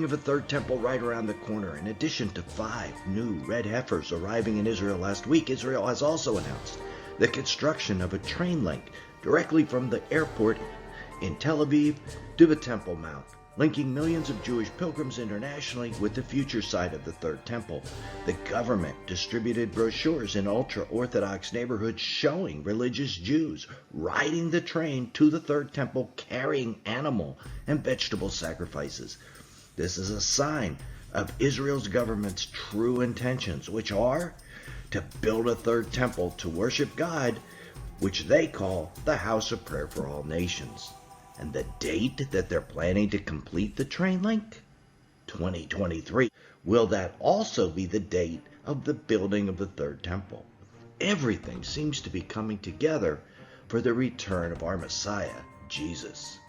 of a third temple right around the corner. In addition to 5 new red heifers arriving in Israel last week, Israel has also announced the construction of a train link directly from the airport in Tel Aviv to the Temple Mount, linking millions of Jewish pilgrims internationally with the future site of the Third Temple. The government distributed brochures in ultra-Orthodox neighborhoods showing religious Jews riding the train to the Third Temple carrying animal and vegetable sacrifices. This is a sign of Israel's government's true intentions, which are to build a third temple to worship God, which they call the House of Prayer for All Nations. And the date that they're planning to complete the train link? 2023. Will that also be the date of the building of the Third Temple? Everything seems to be coming together for the return of our Messiah, Jesus.